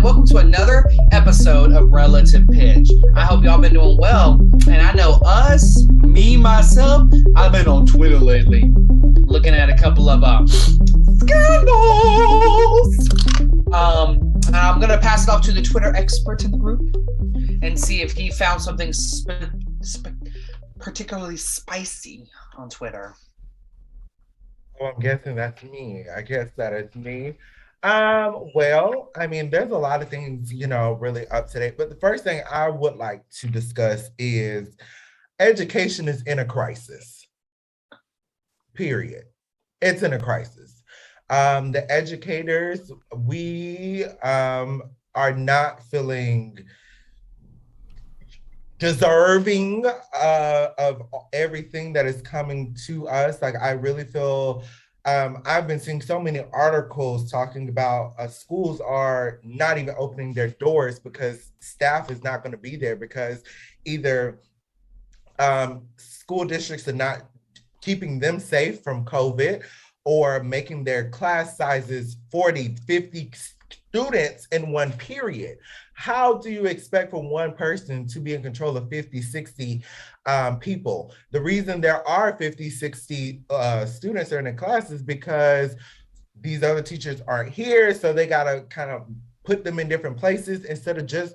welcome to another episode of Relative Pitch. I hope y'all been doing well, and I know myself, I've been on Twitter lately, looking at a couple of scandals. I'm gonna pass it off to the Twitter expert in the group and see if he found something particularly spicy on Twitter. Well, I'm guessing that's me. I guess that is me. Well, I mean, there's a lot of things, really up to date. But the first thing I would like to discuss is education is in a crisis. Period. It's in a crisis. The educators, we are not feeling deserving of everything that is coming to us. Like, I really feel I've been seeing so many articles talking about schools are not even opening their doors because staff is not going to be there because either school districts are not keeping them safe from COVID or making their class sizes 40, 50 students in one period. How do you expect for one person to be in control of 50, 60 people? The reason there are 50, 60 students in the class is because these other teachers aren't here, so they got to kind of put them in different places instead of just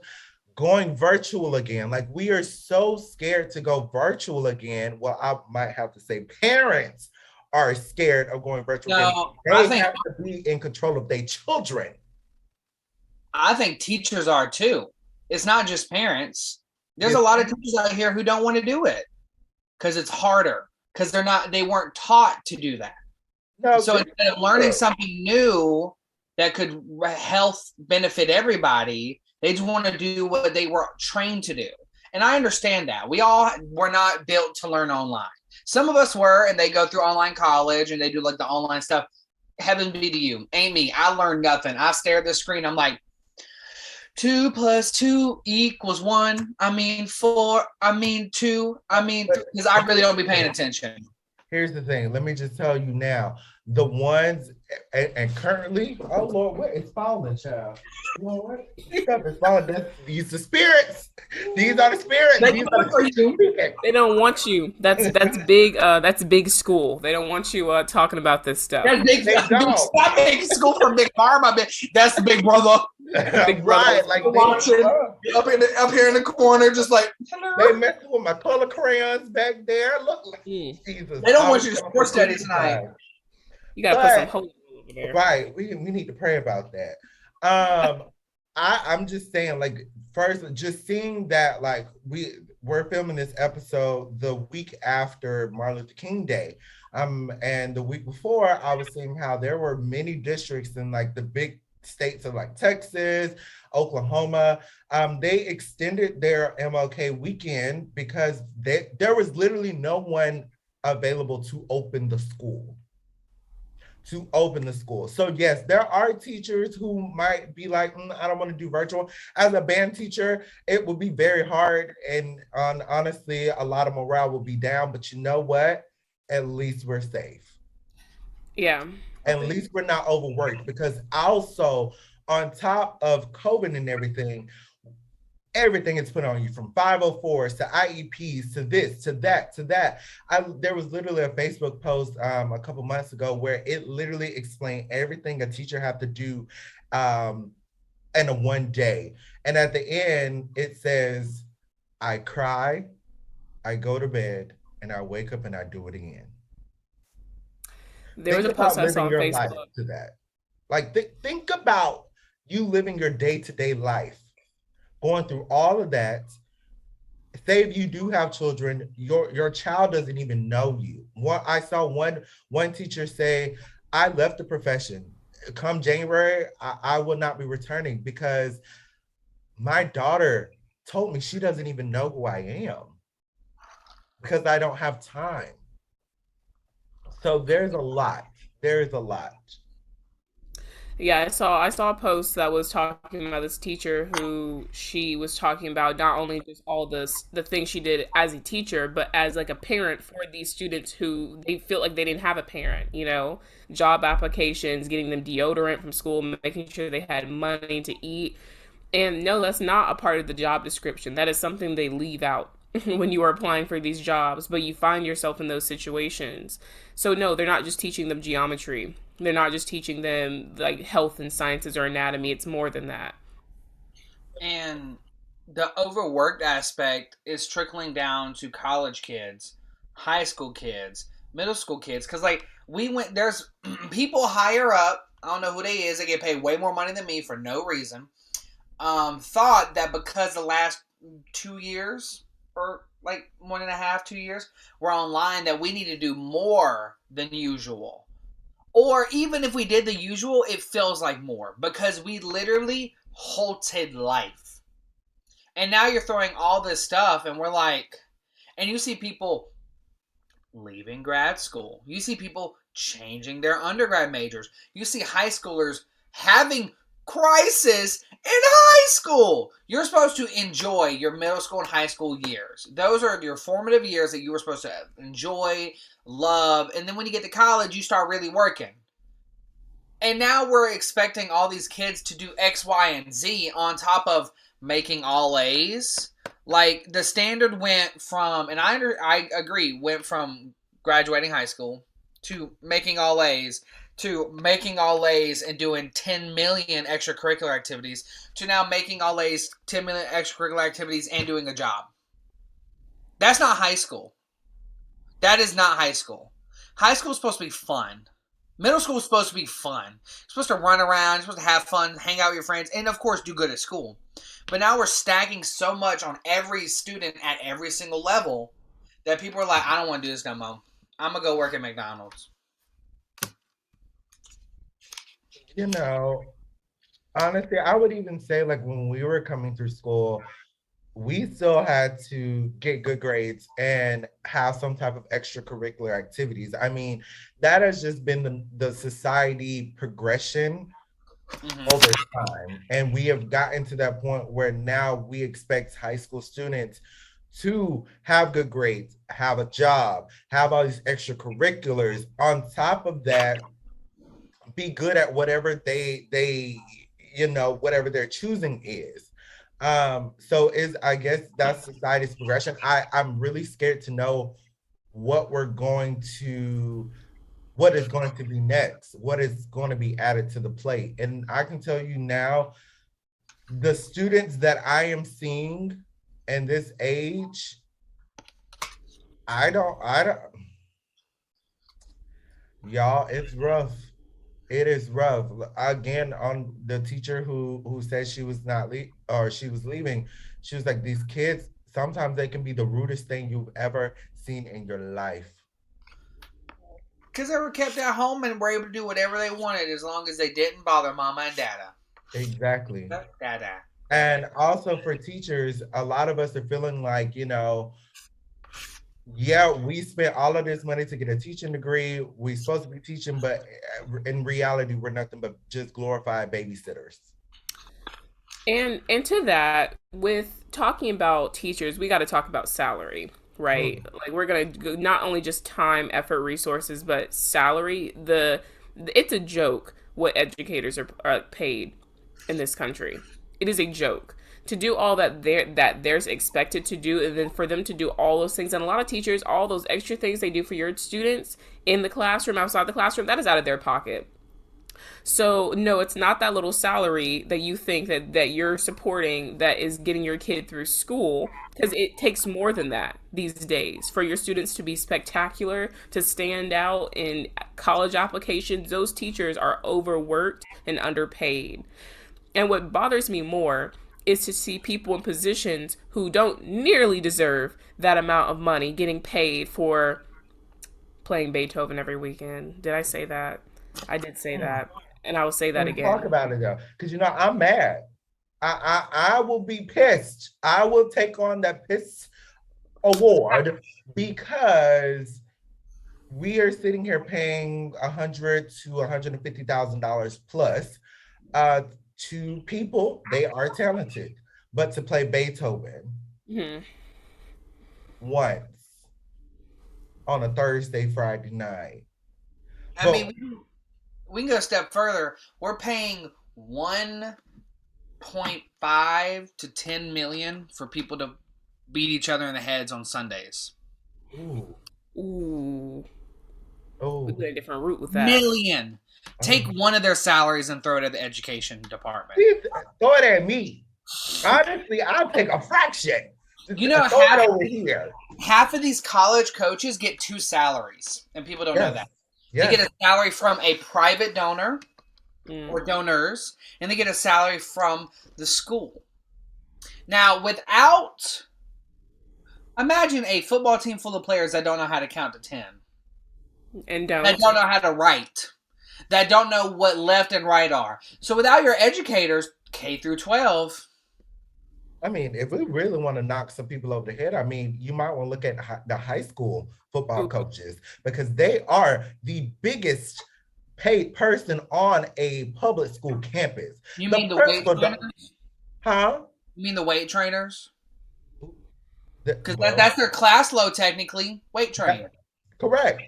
going virtual again. Like, we are so scared to go virtual again. Well, I might have to say parents are scared of going virtual again. They have to be in control of their children. I think teachers are too. It's not just parents. There's a lot of teachers out here who don't want to do it because it's harder, because they weren't taught to do that. No, so instead of learning something new that could health benefit everybody, they just want to do what they were trained to do. And I understand that. We all were not built to learn online. Some of us were, and they go through online college and they do like the online stuff. Heaven be to you. Ain't me. I learned nothing. I stare at the screen. I'm like, 2 + 2 = 1. I mean 4. I mean 2. I mean, because I really don't be paying attention. Here's the thing. Let me just tell you now. The ones, and currently, oh Lord, what is falling, child? You know what? Stuff is falling. These are the spirits. These are the spirits. They don't want you. That's big. That's big school. They don't want you talking about this stuff. That's big. Stop big school for Big Pharma. That's the big brother. Big right, like watching up here in the corner, just like hello. They messing with my color crayons back there. Look, like Jesus. They don't want you to sports study tonight. You gotta put some holy over there. Right. We need to pray about that. I'm just saying, like, first, just seeing that, like, we're filming this episode the week after Martin Luther King Day. And the week before, I was seeing how there were many districts in like the big states of like Texas, Oklahoma. They extended their MLK weekend because there was literally no one available to open the school. So yes, there are teachers who might be like, I don't want to do virtual. As a band teacher, it would be very hard. And honestly, a lot of morale will be down, but you know what? At least we're safe. Yeah. At least we're not overworked, because also on top of COVID and everything is put on you, from 504s to IEPs to this, to that, to that. There was literally a Facebook post a couple months ago where it literally explained everything a teacher have to do in a one day. And at the end, it says, I cry, I go to bed, and I wake up and I do it again. There was a post I saw on Facebook. To that. Like, think about you living your day-to-day life, going through all of that. Say if you do have children, your child doesn't even know you. I saw one teacher say, I left the profession. Come January, I will not be returning because my daughter told me she doesn't even know who I am because I don't have time. So there's a lot. There is a lot. Yeah, I saw a post that was talking about this teacher who she was talking about not only just all the things she did as a teacher, but as like a parent for these students who they feel like they didn't have a parent, job applications, getting them deodorant from school, making sure they had money to eat, And no, that's not a part of the job description. That is something they leave out when you are applying for these jobs, but you find yourself in those situations. So no, they're not just teaching them geometry. They're not just teaching them like health and sciences or anatomy. It's more than that. And the overworked aspect is trickling down to college kids, high school kids, middle school kids. Because, like, there's people higher up, I don't know who they is, they get paid way more money than me for no reason. Thought that because the last 2 years, or like 1.5, 2 years, were online, that we need to do more than usual. Or even if we did the usual, it feels like more because we literally halted life. And now you're throwing all this stuff, and we're like, and you see people leaving grad school. You see people changing their undergrad majors. You see high schoolers having crisis in high school. You're supposed to enjoy your middle school and high school years. Those are your formative years that you were supposed to enjoy, love, and then when you get to college, you start really working. And now we're expecting all these kids to do X, Y, and Z on top of making all A's. Like, the standard went from, and I agree, went from graduating high school to making all A's to making all A's and doing 10 million extracurricular activities to now making all A's, 10 million extracurricular activities, and doing a job. That's not high school. That is not high school. High school is supposed to be fun. Middle school is supposed to be fun. You're supposed to run around, you're supposed to have fun, hang out with your friends, and of course do good at school. But now we're stacking so much on every student at every single level that people are like, I don't want to do this no more. I'm going to go work at McDonald's. You know, honestly, I would even say like when we were coming through school, we still had to get good grades and have some type of extracurricular activities. I mean, that has just been the society progression over time. And we have gotten to that point where now we expect high school students to have good grades, have a job, have all these extracurriculars. On top of that, be good at whatever they whatever their choosing is. So is I guess that's society's progression. I'm really scared to know what we're going to what is going to be next, what is going to be added to the plate. And I can tell you now, the students that I am seeing in this age, I don't, y'all, it's rough. It is rough. Again, on the teacher who said she was not or she was leaving, she was like, these kids, sometimes they can be the rudest thing you've ever seen in your life. Because they were kept at home and were able to do whatever they wanted as long as they didn't bother mama and dada. Exactly. Dada. And also for teachers, a lot of us are feeling like, yeah, we spent all of this money to get a teaching degree. We're supposed to be teaching, but in reality, we're nothing but just glorified babysitters. And to that, with talking about teachers, we got to talk about salary, right? Mm. Like we're gonna go not only just time, effort, resources, but salary. It's a joke what educators are paid in this country. It is a joke to do all that there's expected to do, and then for them to do all those things. And a lot of teachers, all those extra things they do for your students in the classroom, outside the classroom, that is out of their pocket. So no, it's not that little salary that you think that you're supporting that is getting your kid through school, because it takes more than that these days for your students to be spectacular, to stand out in college applications. Those teachers are overworked and underpaid. And what bothers me more is to see people in positions who don't nearly deserve that amount of money getting paid for playing Beethoven every weekend. Did I say that? I did say that. And I will say that Let's talk again. about it though, because I'm mad. I will be pissed. I will take on that piss award because we are sitting here paying $100,000 to $150,000 plus to people. They are talented, but to play Beethoven once on a Thursday, Friday night. I mean, we can go a step further. We're paying one 0.5 to 10 million for people to beat each other in the heads on Sundays. Ooh. Ooh. Oh. We go a different route with that. Million. Take one of their salaries and throw it at the education department. Throw it at me. Honestly, I'll take a fraction. You know, half of these college coaches get 2 salaries, and people don't know that. Yes. They get a salary from a private donor or donors, and they get a salary from the school. Now, imagine a football team full of players that don't know how to count to 10. And don't. That don't know how to write. That don't know what left and right are. So without your educators, K through 12. I mean, if we really want to knock some people over the head, I mean, you might want to look at the high school football coaches, because they are the biggest paid person on a public school campus. You mean the weight trainers? Huh? You mean the weight trainers? Because that's their class load, technically. Weight training. Correct.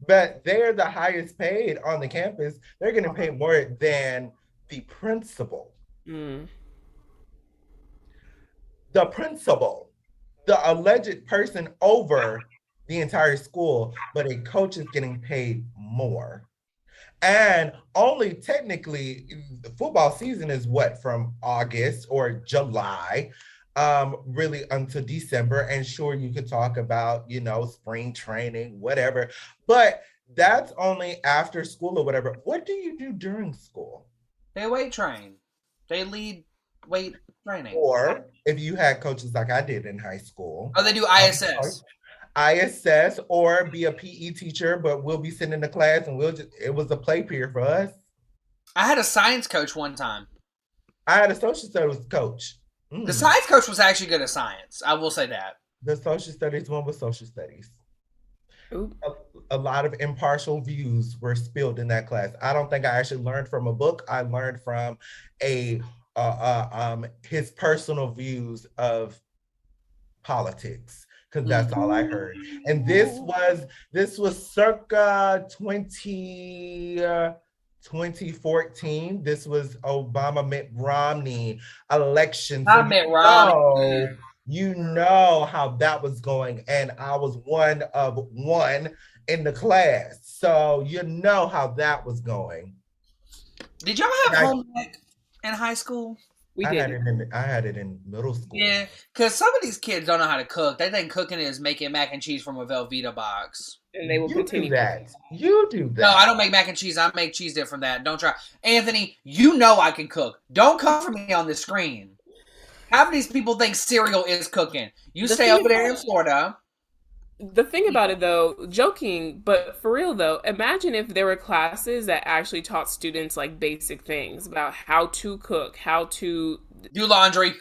But they're the highest paid on the campus. They're getting paid more than the principal. The principal, the alleged person over the entire school, but a coach is getting paid more. And only technically, the football season is what, from August or July, really until December. And sure, you could talk about, spring training, whatever, but that's only after school or whatever. What do you do during school? They weight train. They lead weight training. Or if you had coaches like I did in high school. Oh, they do ISS. ISS, or be a PE teacher, but we'll be sitting in the class and it was a play period for us. I had a science coach one time. I had a social studies coach. The science coach was actually good at science. I will say that. The social studies one was social studies. A lot of impartial views were spilled in that class. I don't think I actually learned from a book. I learned from his personal views of politics, because that's all I heard. And this was circa 2014. This was Obama Mitt Romney election. So Mitt Romney. You know how that was going, and I was one of one in the class, so you know how that was going. Did y'all have home ec in high school? I had it in middle school. Yeah, because some of these kids don't know how to cook. They think cooking is making mac and cheese from a Velveeta box. And they will continue that. You do that. No, I don't make mac and cheese. I make cheese dip from that. Don't try. Anthony, you know I can cook. Don't come for me on the screen. Half of these people think cereal is cooking. You stay over there in Florida. The thing about it, though, joking, but for real, though, imagine if there were classes that actually taught students, like, basic things about how to cook, how to do laundry,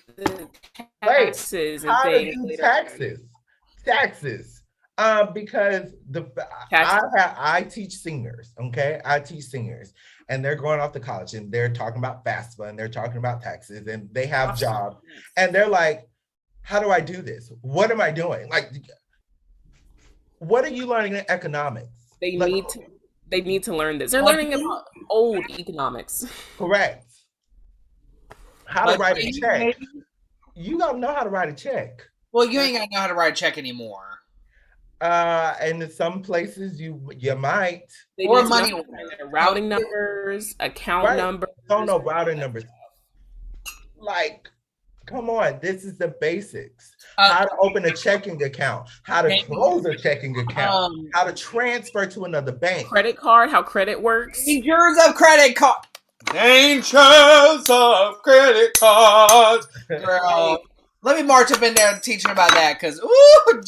taxes, and things. Taxes. Because I teach seniors, okay? I teach seniors, and they're going off to college, and they're talking about FAFSA, and they're talking about taxes, and they have jobs, and they're like, how do I do this? What am I doing? Like, what are you learning in economics? They need to learn this. They're learning about old economics. Correct. How to write a check. You don't know how to write a check. Well, you ain't gotta know how to write a check anymore. And in some places you might. Or money routing numbers, account numbers. Don't know routing numbers. Like, come on, this is the basics. How to open a checking account, how to close a checking account, how to transfer to another bank. Credit card, how credit works. Dangers of credit card. Dangers of credit cards. Girl. Let me march up in there and teach you about that, because ooh,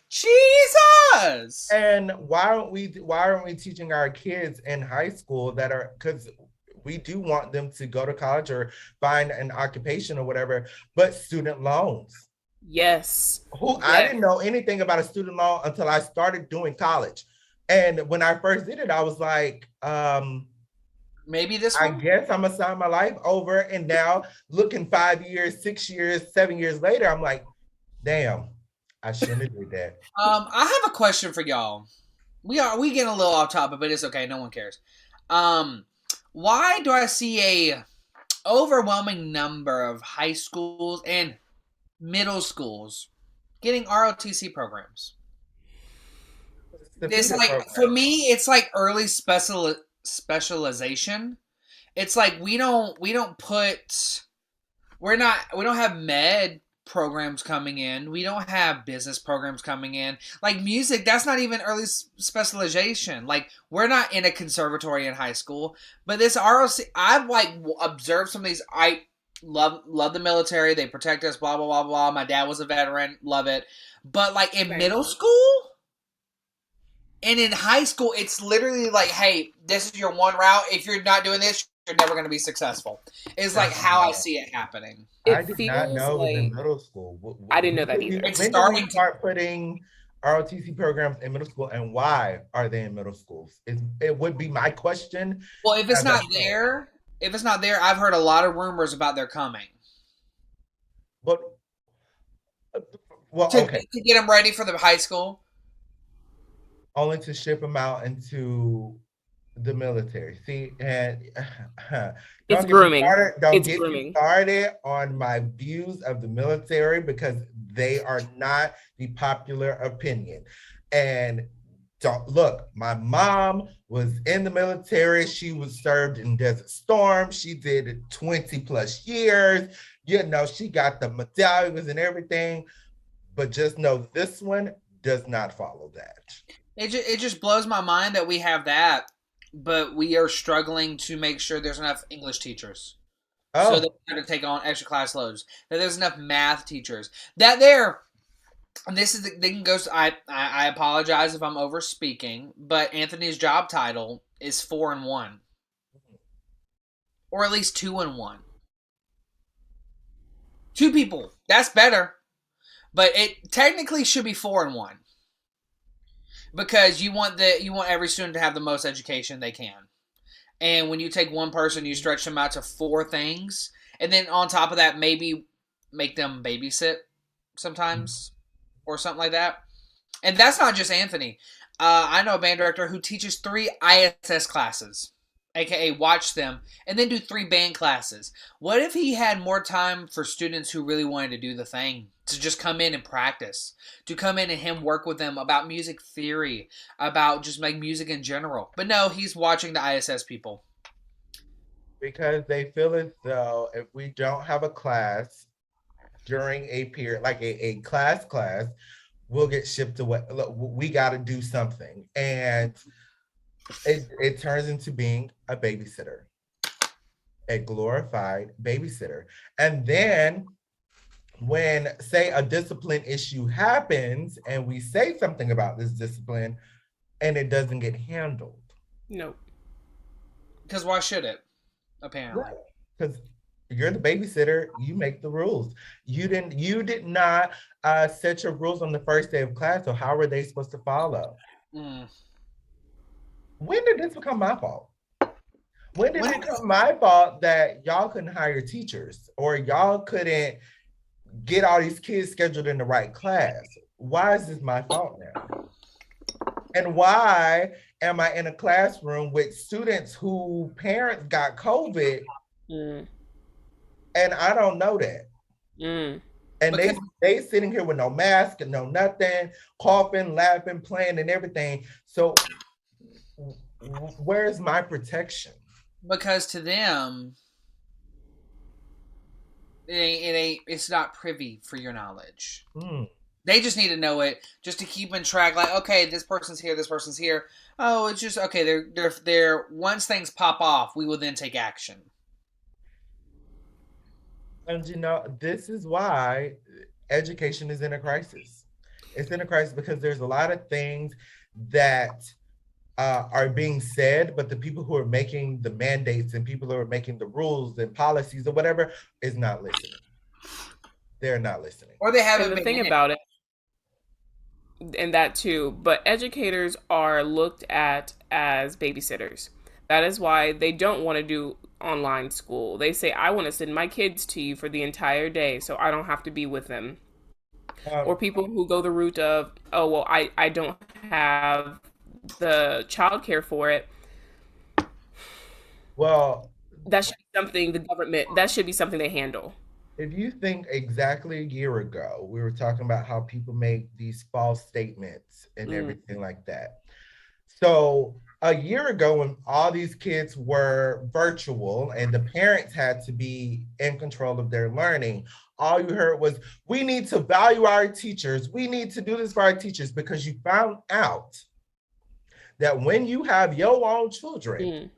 Jesus! And why aren't we teaching our kids in high school because we do want them to go to college or find an occupation or whatever, but student loans. Yes. I didn't know anything about a student loan until I started doing college. And when I first did it, I was like, maybe this one? I guess I'm gonna sign my life over. And now looking 5 years, 6 years, 7 years later, I'm like, damn, I shouldn't have did that. I have a question for y'all. We getting a little off topic, but it's okay. No one cares. Why do I see overwhelming number of high schools and middle schools getting ROTC programs. The It's feeder like for program. me, it's like early specialization. It's like we don't put we don't have med programs coming in. We don't have business programs coming in. Like music, that's not even early specialization. Like we're not in a conservatory in high school, but this ROC, I've like observed some of these. I love the military. They protect us. Blah blah blah blah. My dad was a veteran. Love it. But like in Same. middle school and in high school, it's literally like, hey, this is your one route. If you're not doing this, you're never going to be successful. Is like how I see it happening. I It did not feels know it was in like middle school. I didn't know that either. It's When did we starting to. start putting ROTC programs in middle school, and why are they in middle schools? It would be my question Well, if it's as a not parent. there, I've heard a lot of rumors about their coming But well, to okay, to get them ready for the high school. only to ship them out into the military. See, and It's don't get me grooming. started. Don't It's get me grooming. started on my views of the military because they are not the popular opinion. And don't look, my mom was in the military. She was served in Desert Storm. She did it 20 plus years. You know, she got the medallions and everything. But just know this one does not follow that. It just blows my mind that we have that, but we are struggling to make sure there's enough English teachers. So they Oh, have to take on extra class loads. That there's enough math teachers. That there, and this is the thing goes. I apologize if I'm over speaking, but Anthony's job title is 4-1, or at least 2-1. Two people. That's better, but it technically should be 4-1 because you want every student to have the most education they can. And when you take one person, you stretch them out to four things, and then on top of that, maybe make them babysit sometimes or something like that. And that's not just Anthony. I know a band director who teaches 3 ISS classes, aka watch them, and then do 3 band classes. What if he had more time for students who really wanted to do the thing, to just come in and practice, to come in and him work with them about music theory, about just like music in general? But no, he's watching the ISS people. because they feel as though if we don't have a class during a period, like a class, we'll get shipped away. Look, we got to do something. And it turns into being a babysitter, a glorified babysitter. And then when, say, a discipline issue happens and we say something about this discipline and it doesn't get handled. Nope. Because why should it? Apparently. Right. Because you're the babysitter, you make the rules. You did not set your rules on the first day of class, so how are they supposed to follow? Mm. When did this become my fault? When did When- it become my fault that y'all couldn't hire teachers or y'all couldn't get all these kids scheduled in the right class? Why is this my fault now? And why am I in a classroom with students who parents got COVID Mm. and I don't know that? Mm. And Because- they sitting here with no mask and no nothing, coughing, laughing, playing, and everything. So where's my protection? Because to them, it's not privy for your knowledge. Mm. They just need to know it just to keep in track. Like, okay, this person's here, this person's here. Oh, it's just okay. They're once things pop off, we will then take action. And you know, this is why education is in a crisis. It's in a crisis because there's a lot of things that are being said, but the people who are making the mandates and people who are making the rules and policies or whatever is not listening. They're not listening. Or they haven't And the been thing in it. about it, and that too, but educators are looked at as babysitters. That is why they don't want to do online school. They say, I want to send my kids to you for the entire day so I don't have to be with them. Or people who go the route of, oh, well, I don't have the childcare for it. Well, That should be something the government, that should be something they handle. If you think exactly a year ago, we were talking about how people make these false statements and Mm. everything like that. So a year ago, when all these kids were virtual and the parents had to be in control of their learning, all you heard was, we need to value our teachers. We need to do this for our teachers, because you found out that when you have your own children, Mm.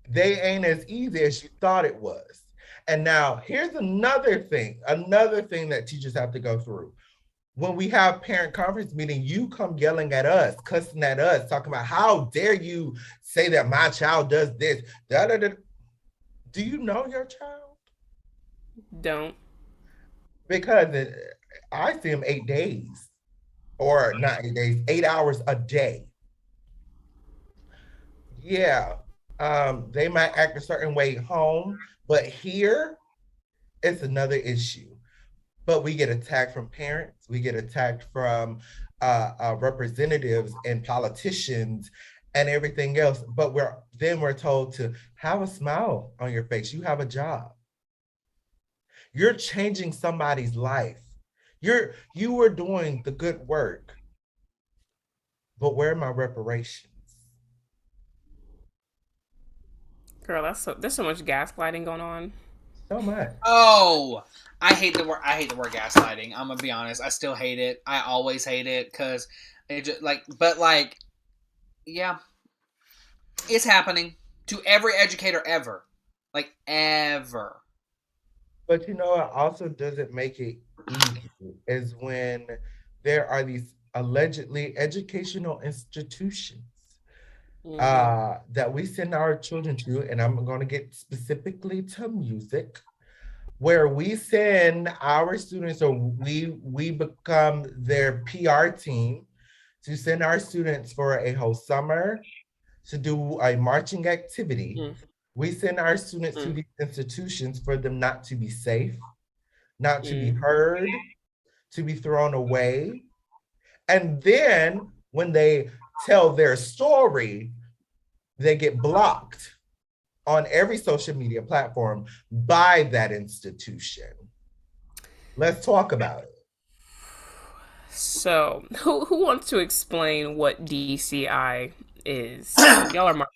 they ain't as easy as you thought it was. And now here's another thing that teachers have to go through. When we have parent conference meeting, you come yelling at us, cussing at us, talking about, how dare you say that my child does this? Da, da, da. Do you know your child? Don't. Because I see them 8 days, or not 8 days, 8 hours a day. Yeah, they might act a certain way home, but here it's another issue. But we get attacked from parents, we get attacked from representatives and politicians and everything else. But we're told to have a smile on your face. You have a job. You're changing somebody's life. You were doing the good work. But where are my reparations? Girl, there's so much gaslighting going on. So much. Oh, I hate the word. I hate the word gaslighting. I'm gonna be honest. I still hate it. I always hate it because it just but yeah, it's happening to every educator ever, like ever. But you know, it also doesn't make it easy is when there are these allegedly educational institutions Mm-hmm. that we send our children to, and I'm going to get specifically to music, where we send our students, or we become their PR team to send our students for a whole summer to do a marching activity. Mm. We send our students to Mm. these institutions for them not to be safe, not to be Mm. heard, to be thrown away. And then when they tell their story, they get blocked on every social media platform by that institution. Let's talk about it. So, who wants to explain what DCI is? Y'all are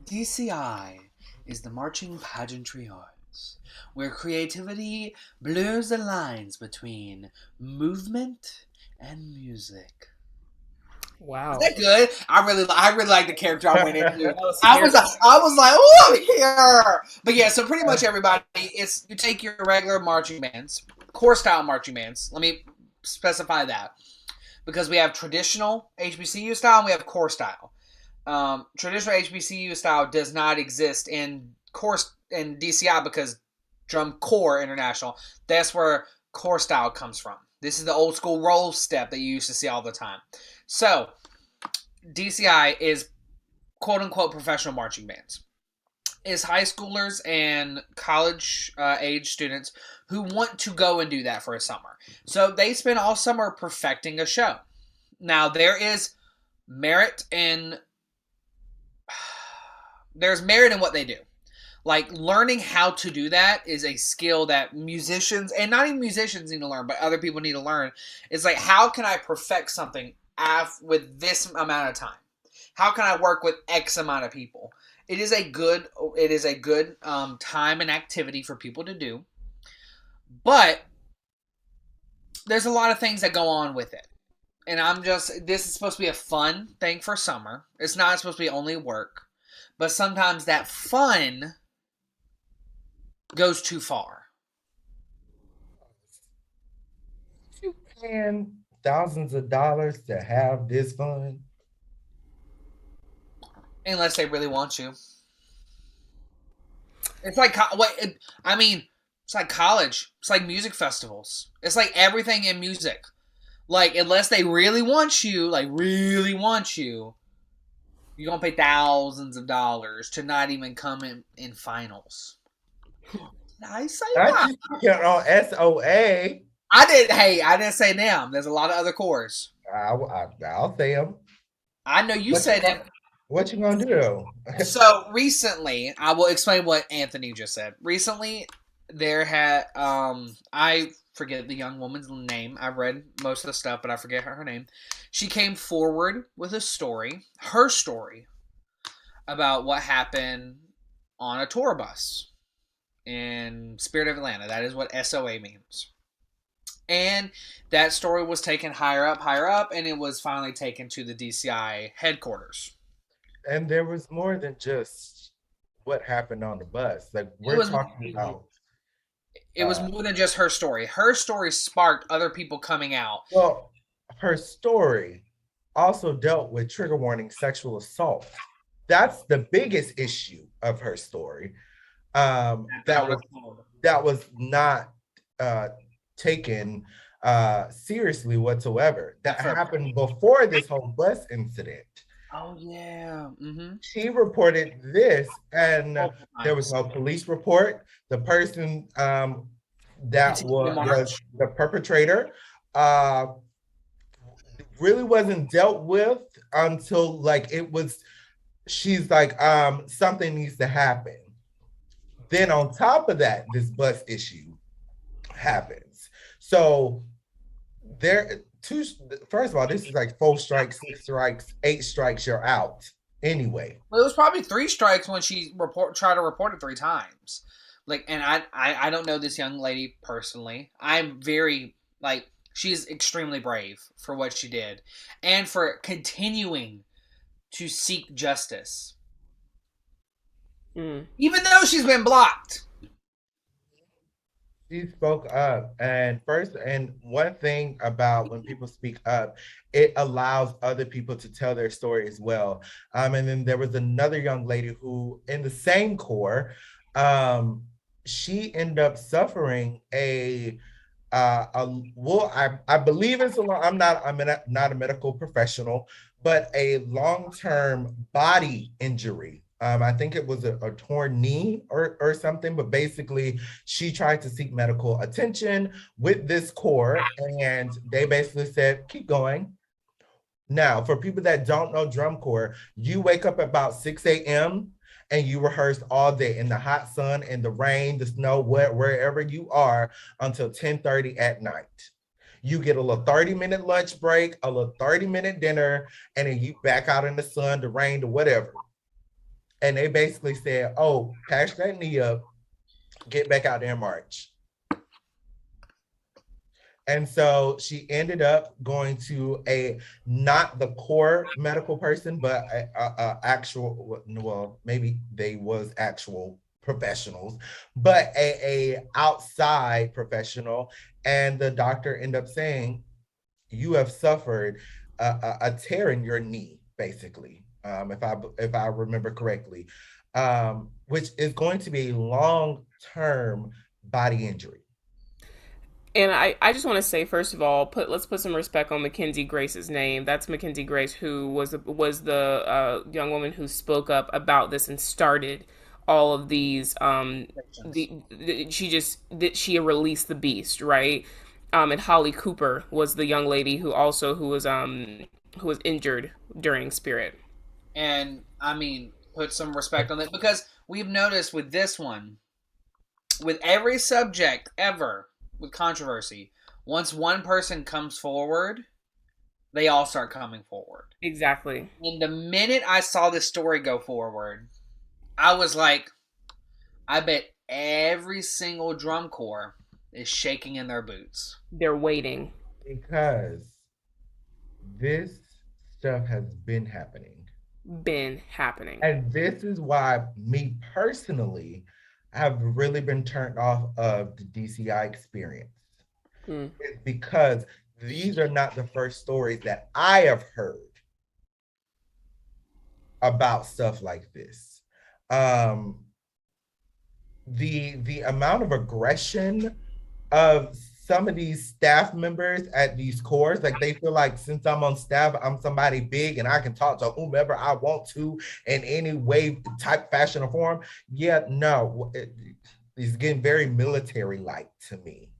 DCI is the marching pageantry arts, where creativity blurs the lines between movement and music. wow. Is that good? I really like the character I went into. That was I was like, oh, I'm here. But yeah, so pretty Uh, much everybody, it's you take your regular marching bands, core style marching bands. Let me specify that because we have traditional HBCU style and we have core style. Traditional HBCU style does not exist in course in DCI because Drum Corps International. That's where core style comes from. This is the old school roll step that you used to see all the time. So DCI is quote unquote professional marching bands. Is high schoolers and college age students who want to go and do that for a summer. So they spend all summer perfecting a show. Now there is merit in there's merit in what they do. Like learning how to do that is a skill that musicians and not even musicians need to learn, but other people need to learn. It's like, how can I perfect something with this amount of time? How can I work with X amount of people? It is a good time and activity for people to do, but there's a lot of things that go on with it. And this is supposed to be a fun thing for summer. It's not supposed to be only work, but sometimes that fun goes too far. You paying thousands of dollars to have this fun? Unless they really want you. It's like it's like college. It's like music festivals. It's like everything in music. Like unless they really want you, you're gonna pay thousands of dollars to not even come in finals. I say I that. just count on SOA. I didn't say them. There's a lot of other cores. I'll say them. I know you But said it. What you gonna do? So recently, I will explain what Anthony just said. Recently, there had I forget the young woman's name. I read most of the stuff, but I forget her name. She came forward with a story, her story about what happened on a tour bus in Spirit of Atlanta. That is what SOA means. And that story was taken higher up, and it was finally taken to the DCI headquarters. And there was more than just what happened on the bus. Like It we're was talking about it was more than just her story. Her story sparked other people coming out. well, her story also dealt with trigger warning sexual assault. That's the biggest issue of her story. That was not uh, taken seriously whatsoever. That happened before this whole bus incident. Oh yeah. Mm-hmm. She reported this, and there was no police report. The person that was the perpetrator uh, really wasn't dealt with until like it was. She's like, something needs to happen. Then on top of that, this bus issue happens. So there two first of all, this is like 4 strikes, 6 strikes, 8 strikes, you're out anyway. Well, it was probably 3 strikes when she tried to report it 3 times. Like, and I don't know this young lady personally. I'm very like she's extremely brave for what she did and for continuing to seek justice. Even though she's been blocked. She spoke up, and one thing about when people speak up, it allows other people to tell their story as well. And then there was another young lady who, in the same Corps, she ended up suffering I believe it's I'm not a medical professional, but a long-term body injury. I think it was a torn knee or something, but basically she tried to seek medical attention with this Corps, and they basically said, keep going. Now, for people that don't know drum corps, you wake up about 6 a.m. and you rehearse all day in the hot sun, in the rain, the snow, wherever you are until 10:30 at night. You get a little 30-minute lunch break, a little 30-minute dinner, and then you back out in the sun, the rain, the whatever. And they basically said, oh, patch that knee up, get back out there and march. And so she ended up going to not the core medical person, but a actual, well, maybe they was actual professionals, but a outside professional. And the doctor ended up saying, you have suffered a tear in your knee, basically, if I remember correctly, which is going to be a long-term body injury. And I just want to say, first of all, let's put some respect on Mackenzie Grace's name. That's Mackenzie Grace, who was the young woman who spoke up about this and started all of these. She released the beast, right? And Holly Cooper was the young lady who was injured during Spirit. And I mean, put some respect on it because we've noticed with this one, with every subject ever with controversy, once one person comes forward, they all start coming forward. Exactly. And the minute I saw this story go forward, I was like, I bet every single drum corps is shaking in their boots. They're waiting. Because this stuff has been happening. And this is why me personally have really been turned off of the DCI experience. It's because these are not the first stories that I have heard about stuff like this. The amount of aggression of some of these staff members at these corps, like they feel like since I'm on staff, I'm somebody big and I can talk to whomever I want to in any way, type, fashion, or form. Yeah, no, it's getting very military-like to me.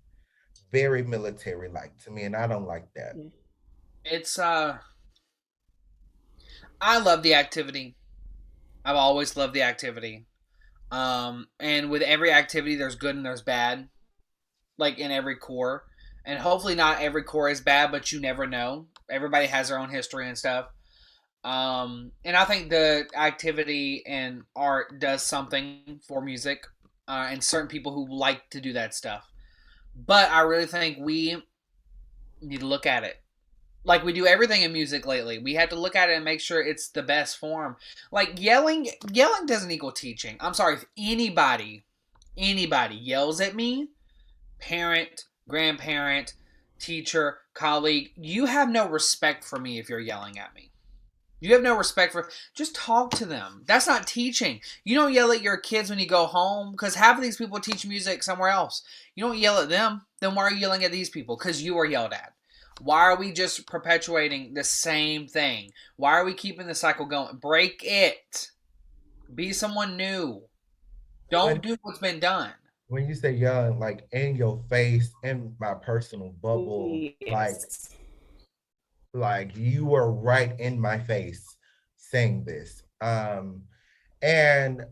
Very military-like to me, and I don't like that. It's I love the activity. I've always loved the activity. And with every activity, there's good and there's bad, like in every core. And hopefully, not every core is bad, but you never know. Everybody has their own history and stuff. And I think the activity and art does something for music, and certain people who like to do that stuff. But I really think we need to look at it like we do everything in music lately. We have to look at it and make sure it's the best form. Like yelling doesn't equal teaching. I'm sorry if anybody yells at me, parent, grandparent, teacher, colleague, you have no respect for me if you're yelling at me. You have no respect for. Just talk to them. That's not teaching. You don't yell at your kids when you go home because half of these people teach music somewhere else. You don't yell at them. Then why are you yelling at these people? Because you were yelled at. Why are we just perpetuating the same thing? Why are we keeping the cycle going? Break it. Be someone new. Don't When do what's been done. when you say young, like in your face, in my personal bubble, Yes. like you were right in my face saying this. And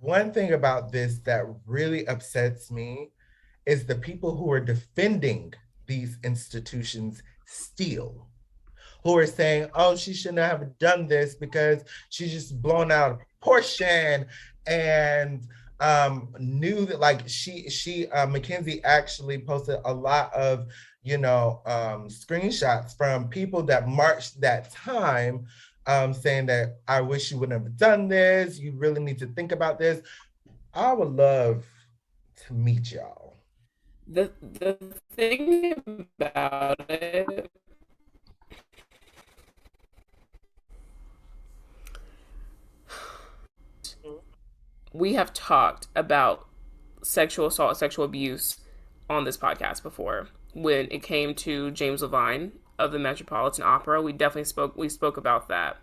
one thing about this that really upsets me is the people who are defending these institutions still, who are saying, oh, she shouldn't have done this because she's just blown out of proportion, and knew that like she Mackenzie actually posted a lot of screenshots from people that marched that time, saying that I wish you wouldn't have done this. You really need to think about this. I would love to meet y'all. The thing about it, we have talked about sexual assault, sexual abuse on this podcast before. When it came to James Levine of the Metropolitan Opera, we spoke about that.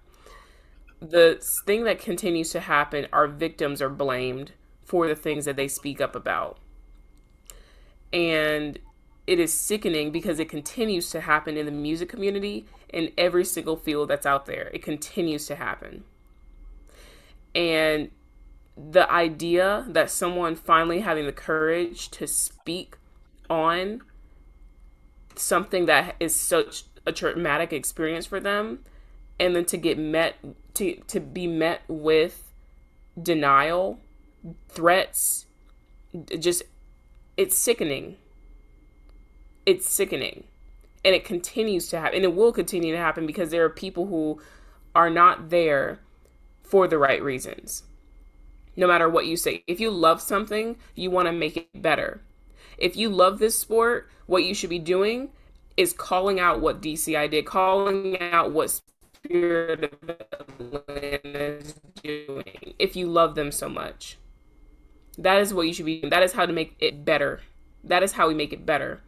The thing that continues to happen, our victims are blamed for the things that they speak up about. And it is sickening because it continues to happen in the music community in every single field that's out there. It continues to happen. And the idea that someone finally having the courage to speak on something that is such a traumatic experience for them, and then to get met to be met with denial, threats, just it's sickening. It's sickening. And it continues to happen, and it will continue to happen because there are people who are not there for the right reasons. No matter what you say, if you love something, you want to make it better. If you love this sport, what you should be doing is calling out what DCI did, calling out what Spirit of Atlanta is doing. If you love them so much, that is what you should be doing. That is how to make it better. That is how we make it better.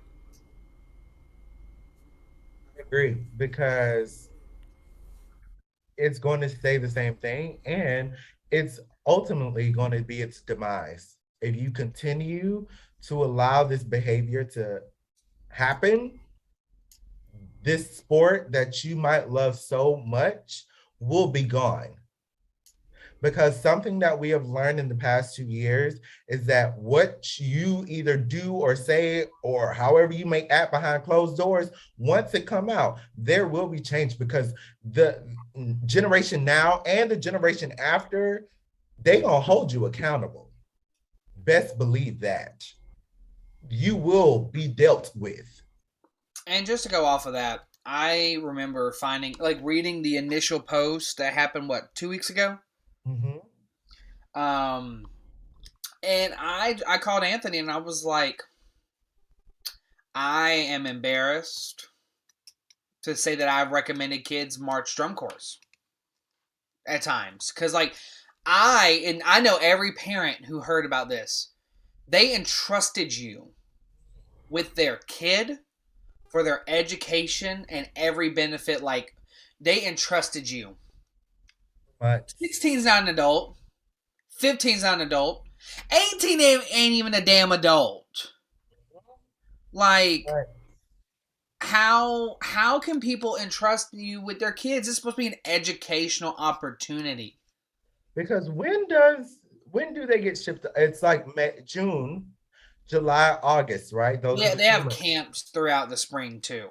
I agree because it's going to say the same thing, and it's ultimately going to be its demise if you continue to allow this behavior to happen. This sport that you might love so much will be gone, because something that we have learned in the past 2 years is that what you either do or say or however you may act behind closed doors, once it come out, there will be change, because the generation now and the generation after, they gonna hold you accountable. Best believe that. You will be dealt with. And just to go off of that, I remember finding, like, reading the initial post that happened, what, 2 weeks ago? Mhm. Um, and I called Anthony and I was like, I am embarrassed to say that I've recommended kids march drum corps at times. Because, like, I know every parent who heard about this, they entrusted you with their kid for their education and every benefit. Like, they entrusted you. But 16's not an adult. 15's not an adult. 18 ain't even a damn adult. Like, but how can people entrust you with their kids? It's supposed to be an educational opportunity. Because when do they get shipped? It's like June, July, August, right? Those are Yeah, the they two have months. camps throughout the spring too.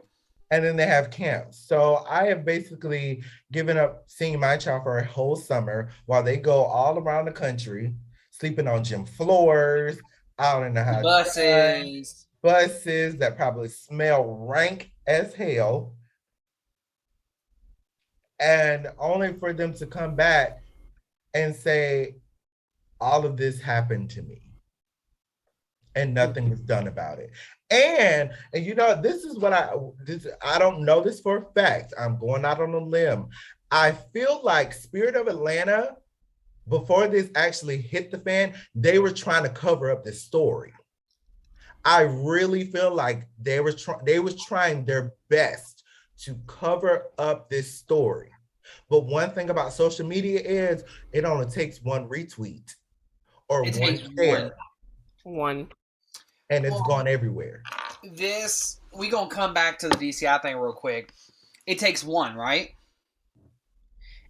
And then they have camps. So I have basically given up seeing my child for a whole summer while they go all around the country, sleeping on gym floors, out in the The hot sun, buses. buses that probably smell rank as hell, and only for them to come back and say, all of this happened to me and nothing was done about it. And you know, this is what I don't know this for a fact. I'm going out on a limb. I feel like Spirit of Atlanta, before this actually hit the fan, they were trying to cover up this story. I really feel like they was trying their best to cover up this story. But one thing about social media is it only takes one retweet or It one takes one. share, One. and it's Well, gone everywhere. this we gonna come back to the DCI thing real quick. It takes one, right?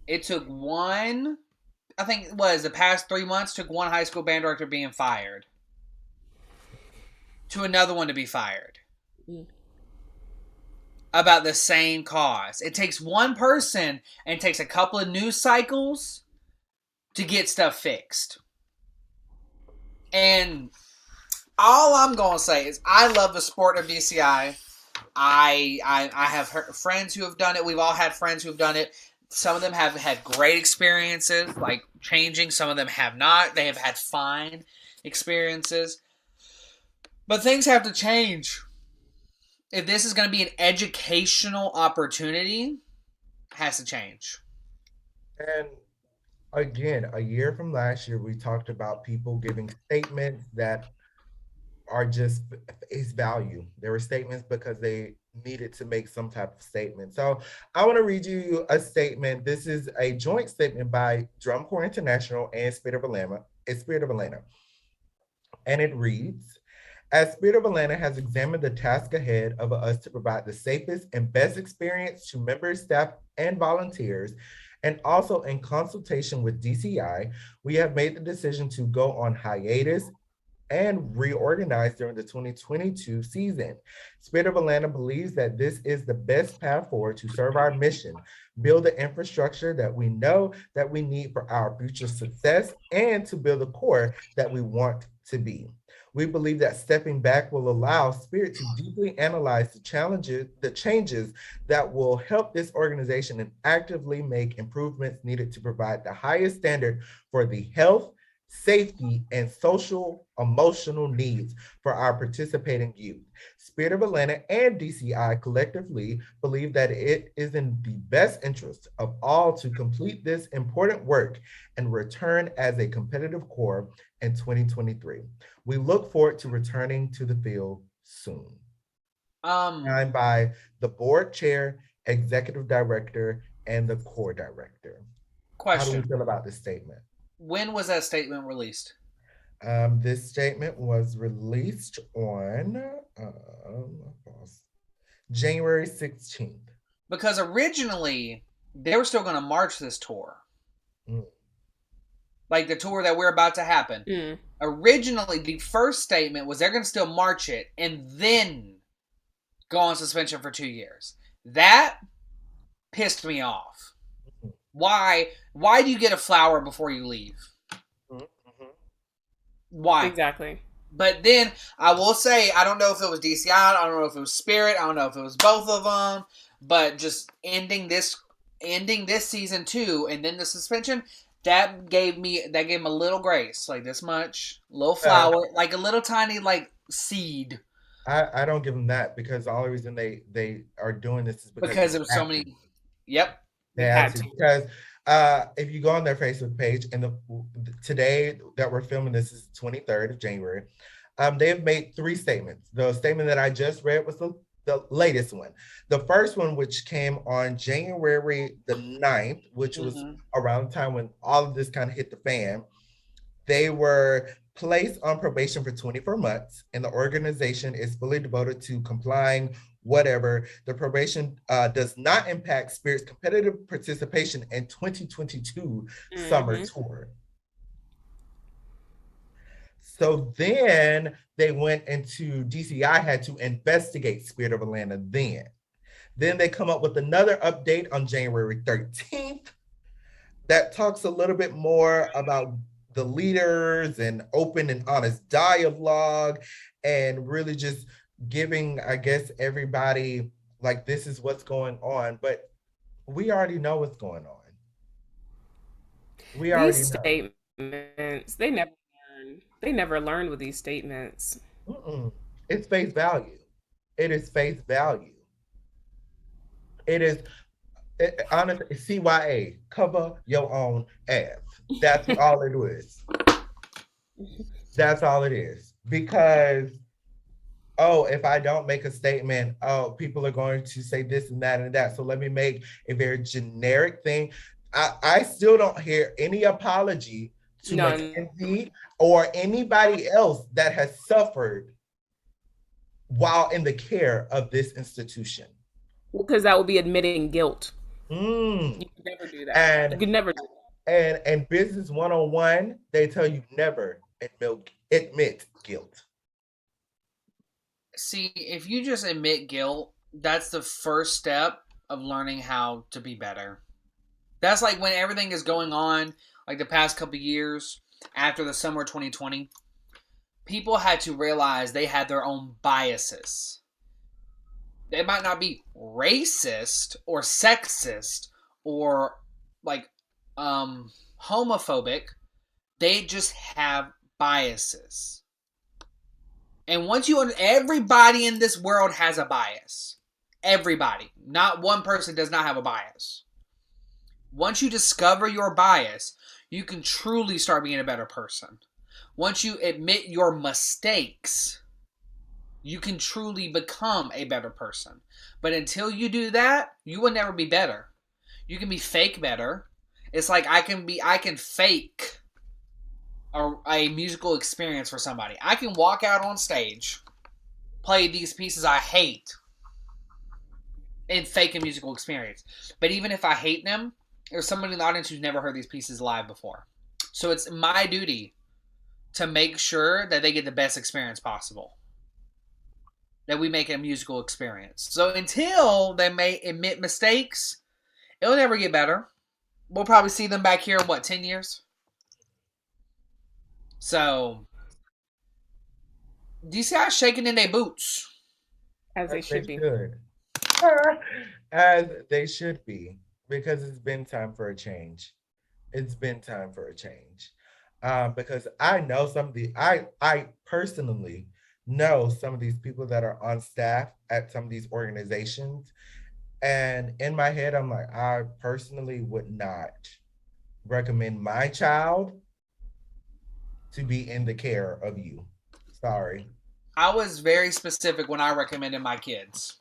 It took one. I think it was the past 3 months took one high school band director being fired to another one to be fired about the same cause. It takes one person and it takes a couple of news cycles to get stuff fixed. And all I'm gonna say is I love the sport of DCI. I have friends who have done it. We've all had friends who have done it. Some of them have had great experiences, like changing. Some of them have not. They have had fine experiences. But things have to change. If this is going to be an educational opportunity, it has to change. And again, a year from last year, we talked about people giving statements that are just face value. There were statements because they needed to make some type of statement. So I want to read you a statement. This is a joint statement by Corp International and Spirit of Atlanta. It's Spirit of Atlanta. And it reads, as Spirit of Atlanta has examined the task ahead of us to provide the safest and best experience to members, staff, and volunteers, and also in consultation with DCI, we have made the decision to go on hiatus and reorganize during the 2022 season. Spirit of Atlanta believes that this is the best path forward to serve our mission, build the infrastructure that we know that we need for our future success, and to build a core that we want to be. We believe that stepping back will allow Spirit to deeply analyze the changes that will help this organization and actively make improvements needed to provide the highest standard for the health, safety, and social emotional needs for our participating youth. Spirit of Atlanta and DCI collectively believe that it is in the best interest of all to complete this important work and return as a competitive core in 2023. We look forward to returning to the field soon. Signed by the board chair, executive director, and the core director. How do we Question. feel about this statement? When was that statement released? This statement was released on January 16th. Because originally they were still going to march this tour. Like the tour that we're about to happen. Originally, the first statement was they're going to still march it and then go on suspension for 2 years. That pissed me off. Why do you get a flower before you leave? Why? Exactly. But then I will say, I don't know if it was DCI, I don't know if it was Spirit, I don't know if it was both of them, but just ending this season 2 and then the suspension, that gave him a little grace, like this much, little flower, like a little tiny like seed. I don't give them that because the only reason they are doing this is because there was so many. Yep. They had to. Because if you go on their Facebook page, and today that we're filming this is 23rd of January, they have made 3 statements. The statement that I just read was the latest one. The first one, which came on January the 9th, which was around the time when all of this kind of hit the fan, they were placed on probation for 24 months, and the organization is fully devoted to complying whatever. The probation does not impact Spirit's competitive participation in 2022 summer tour. So then they went into DCI had to investigate Spirit of Atlanta then. Then they come up with another update on January 13th that talks a little bit more about the leaders and open and honest dialogue and really just giving, I guess, everybody like this is what's going on. But we already know what's going on. We already These know. statements, they never learned with these statements. Mm-mm. It's face value. It is face value. It is honest CYA, cover your own ass. That's all it is. That's all it is. Because, oh, if I don't make a statement, oh, people are going to say this and that and that. So let me make a very generic thing. I still don't hear any apology to None. Mackenzie or anybody else that has suffered while in the care of this institution. Because that would be admitting guilt. Mm. You could never do that. And You could never do that. and business 101, they tell you never admit guilt. See, if you just admit guilt, that's the first step of learning how to be better. That's like when everything is going on, like the past couple of years after the summer 2020, people had to realize they had their own biases. They might not be racist or sexist or like homophobic. They just have biases. And once everybody in this world has a bias. Everybody. Not one person does not have a bias. Once you discover your bias, you can truly start being a better person. Once you admit your mistakes, you can truly become a better person. But until you do that, you will never be better. You can be fake better. It's like I can fake a musical experience for somebody. I can walk out on stage, play these pieces I hate, and fake a musical experience. But even if I hate them, there's somebody in the audience who's never heard these pieces live before. So it's my duty to make sure that they get the best experience possible. That we make a musical experience. So until they may admit mistakes, it'll never get better. We'll probably see them back here in 10 years? So these guys shaking in their boots. As they should be. As they should be. Because it's been time for a change. It's been time for a change. Because I know I personally know some of these people that are on staff at some of these organizations. And in my head, I'm like, I personally would not recommend my child to be in the care of you. Sorry. I was very specific when I recommended my kids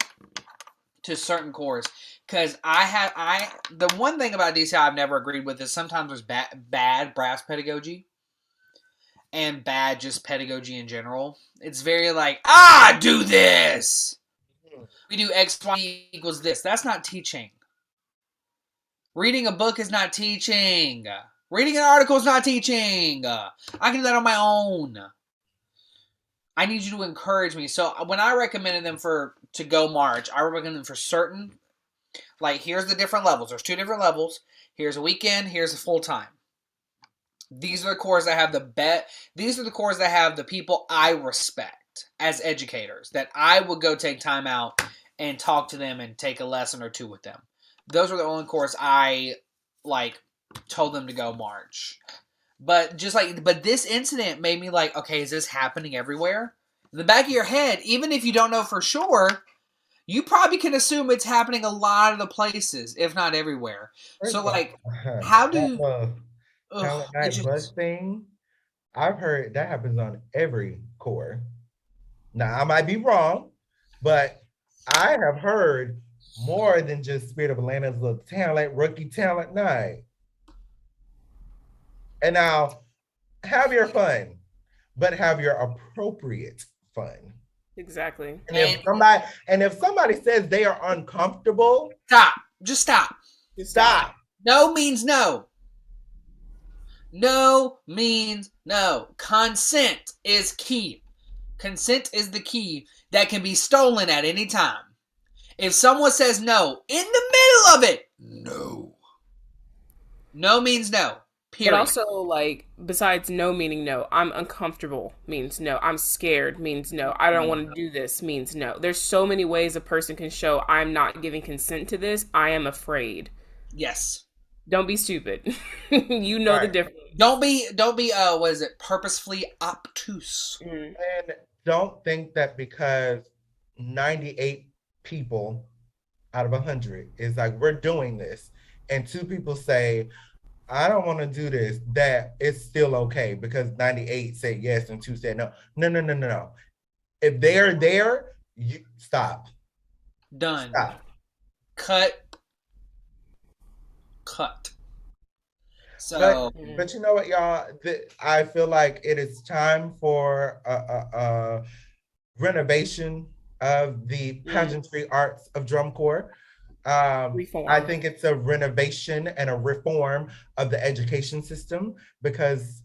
to certain cores. Because the one thing about DCI I've never agreed with is sometimes there's bad brass pedagogy and bad just pedagogy in general. It's very like, do this. We do X, Y equals this. That's not teaching. Reading a book is not teaching. Reading an article is not teaching. I can do that on my own. I need you to encourage me. So when I recommended them to go march, I recommended them for certain. Like, here's the different levels. There's 2 different levels. Here's a weekend. Here's a full time. These are the cores that have These are the cores that have the people I respect as educators. That I would go take time out and talk to them and take a lesson or 2 with them. Those were the only cores I told them to go march. But this incident made me like, okay, is this happening everywhere? In the back of your head, even if you don't know for sure, you probably can assume it's happening a lot of the places, if not everywhere. So, how do talent night bus thing? I've heard that happens on every core. Now, I might be wrong, but I have heard more than just Spirit of Atlanta's little rookie talent night. And now, have your fun, but have your appropriate fun. Exactly. And if somebody says they are uncomfortable, stop. Just stop. Stop. No means no. No means no. Consent is key. Consent is the key that can be stolen at any time. If someone says no in the middle of it, no. No means no. Period. But also, like, besides no meaning no, I'm uncomfortable means no. I'm scared means no. I don't want to do this means no. There's so many ways a person can show I'm not giving consent to this. I am afraid. Yes. Don't be stupid. You know right. The difference. Don't be what is it, purposefully obtuse. And don't think that because 98 people out of 100 is like, we're doing this, and 2 people say, I don't want to do this, that it's still okay because 98 say yes and 2 said no. No. If they're there, you stop. Done. Stop. Cut. So, but you know what, y'all? I feel like it is time for a renovation of the pageantry arts of drum corps. I think it's a renovation and a reform of the education system because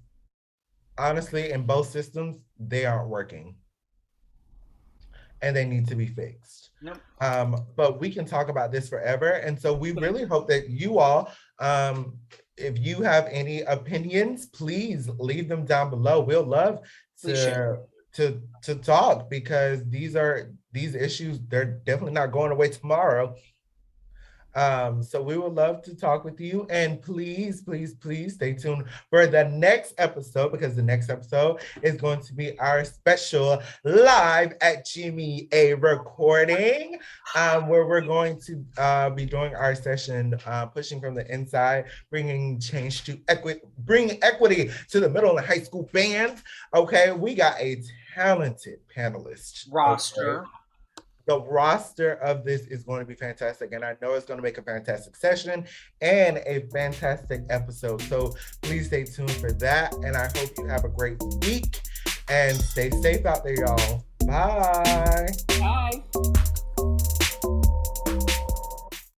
honestly, in both systems, they aren't working and they need to be fixed. Nope. But we can talk about this forever. And so we really hope that you all, if you have any opinions, please leave them down below. We'll love to talk because these issues, they're definitely not going away tomorrow. So we would love to talk with you, and please stay tuned for the next episode because the next episode is going to be our special live at Jimmy A recording, where we're going to be doing our session, pushing from the inside, bringing change to bringing equity to the middle and high school bands. Okay, we got a talented panelist roster. Okay? The roster of this is going to be fantastic, and I know it's going to make a fantastic session and a fantastic episode. So please stay tuned for that, and I hope you have a great week and stay safe out there, y'all. Bye. Bye.